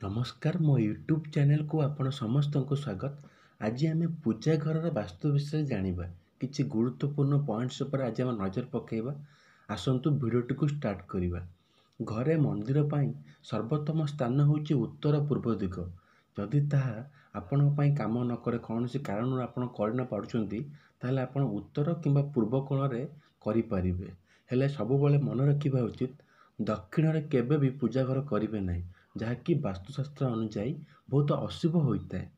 नमस्कार मो YouTube channel को आपण समस्त को स्वागत। आज आम पूजा घर वास्तु विषय जानिबा किछि गुरुत्वपूर्ण पॉइंट्स पर आज आम नजर पकेबा। आसंतु वीडियोटी को स्टार्ट करिबा। घरे मंदिर पई सर्वोत्तम स्थान होछि उत्तर पूर्व दिग। जदि ताहा आपण पई काम न करे कोनोसी कारण आपण कर न पारुचंती ताले आपण उत्तर किंबा पूर्व कोण रे करि परिबे। हेले सब बेले मन रखिबा उचित दक्षिण रे केबे भी पूजा घर करिवे नाही, जहाँकि वास्तुशास्त्र अनुजाई बहुत अशुभ होता है।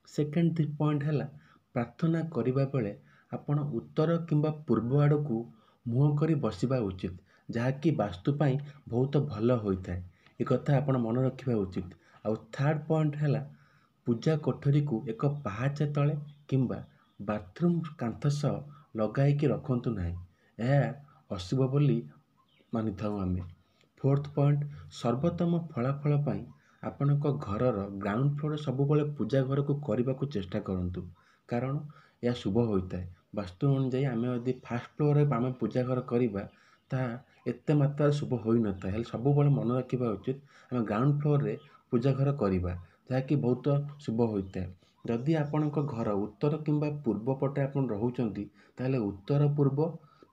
सेकेंड पॉइंट है प्रार्थना करने बेले आपण उत्तर किंबा पूर्व आड़ को मुँह कर बसवा उचित, जहाँकि वास्तुपाई बहुत भल होता है। एक कथा आपण मन रखा उचित। आउ थर्ड पॉइंट है पूजा कोठरी को एक पहाचा तले किंबा बाथरूम कांथ सह लगाई रखंतु नहीं, यह अशुभ बोली मानि थाउ आमे। फोर्थ पॉइंट सर्वोत्तम फलाफल पाई आपणक घरर ग्राउंड फ्लोर सब पूजा घर को करने को चेष्टा करूँ, कारण यह शुभ होता है। वास्तु अनुजाई आम यदि फास्ट फ्लोर आम पूजा घर करवा ताहा एते मात्रा शुभ हो न था। सब मन रखा उचित आम ग्राउंड फ्लोर रे पूजा घर करवा, जहाँकि बहुत शुभ होता है। जदि आपणक घर उत्तर किंबा पूर्व पटे आप रोचंती ताहले उत्तर पूर्व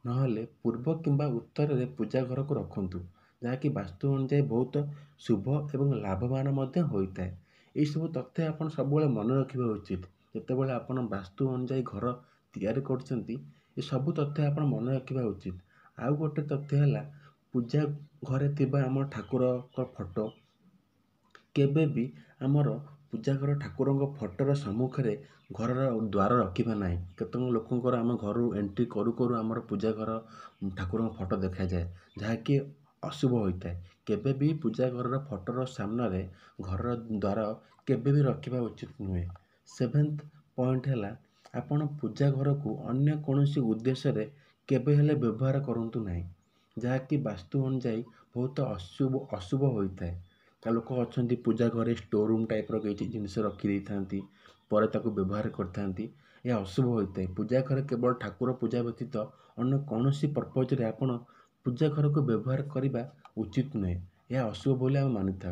नहले पूर्व किंबा उत्तर रे पूजा घर को रखंतु, जहाँकि वास्तु अनुजाई बहुत शुभ एवं लाभवान होता है। ये सब तथ्य आप सब मन रखा उचित जितेबाला आप वास्तु अनुजाई घर तैयारी करछंती। ये सब तथ्य आप मन रखा उचित। आउ गोटे तथ्य है पूजा घरे थिबा आम ठाकुर फोटो केबे भी आमर पूजा घर ठाकुर फोटोर सम्मुखें घर द्वार रखा ना। केत लोकंर आम घर एंट्री करू करू आमर पूजा घर ठाकुर फोटो देखा जाए, जहाँकि अशुभ होता है। केबे भी पूजा घर फोटोर सामने घर द्वार केबे भी रखा उचित नुहे। सेवेन्थ पॉइंट है आपण पूजा घर को अन्य कौनसी उद्देश्य रे केबे हेले व्यवहार करंतु नहीं, जहाँकि वास्तु अनुजाई बहुत अशुभ होता है। लोक अच्छा पूजा घर स्टोर रूम टाइप किसी जिनस रखी था पर व्यवहार करते, यह अशुभ होता है। पूजा घर केवल ठाकुर पूजा व्यतीत अन्य कौन पर्पज रे आपण पूजा घर को व्यवहार करने उचित नुहे, यह अशुभ बोली आम मानि था।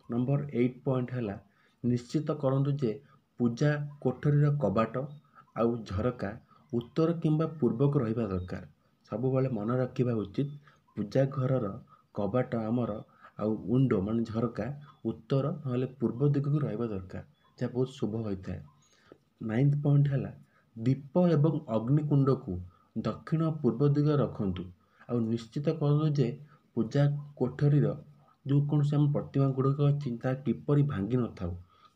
नंबर 8 पॉइंट है निश्चित करंतु जे पूजा कोठरी कबाट आउ झरका उत्तर किंबा पूर्व को रहिबा दरकार। सब बेले मन रखा उचित पूजा घर कबाट आमर आउ विंडो मान झरका उत्तर ना पूर्व दिग को रहिबा दरकार, जहाँ बहुत शुभ होता है। 9th पॉइंट है दीप एवं अग्निकुंड को दक्षिण पूर्व दिग रखंतु। आउ निश्चित करूँ जे पूजा कोठरी जो कौन से आम प्रतिमा गुड़िक अच्छी ता किपरि भांगी न था।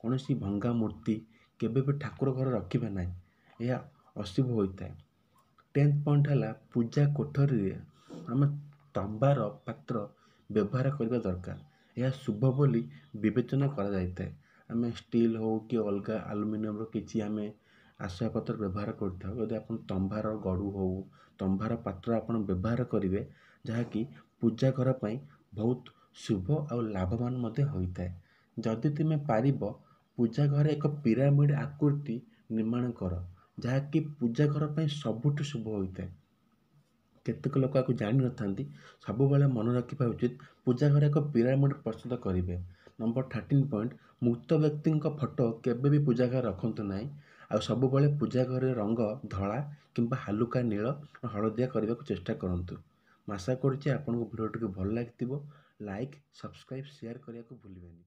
कौन सी भंगा मूर्ति केबे भी ठाकुर घर रखिबा ना, यह अशुभ होता है। 10th पॉइंट है पूजा कोठरी आम तंबार पात्र व्यवहार करने दरकार, यह शुभ बोली विवेचना करा जाता है। आम स्टील हो कि अलग आलुमिनियम किसी आम आसवाबपत्र व्यवहार करते आप तंबार गड़ू हो तंबार पात्र आप व्यवहार करेंगे, जहाँकि पूजा घर पर बहुत शुभ और लाभवान होता है। जदि तुम पार पूजा घर एक पिरामिड आकृति निर्माण कर, जहाँकि पूजा घर पर सबुठ शुभ होता है। केतक लोक आपको जानी न था, सब बेले मन रखा उचित पूजा घर एक पिरामिड प्रस्तुत करेंगे। नंबर 13 पॉइंट मुक्त व्यक्ति फोटो केबे भी पूजा घर रखंतु नहीं। आ सब बेले पूजा घर रंग धला किंबा हालुका नील हलदिया करने को चेष्टा करंतु। आशा करुच्ची आपको भिडियोटी भल लगी, लाइक सब्सक्राइब शेयर करने को भूलिबेनी।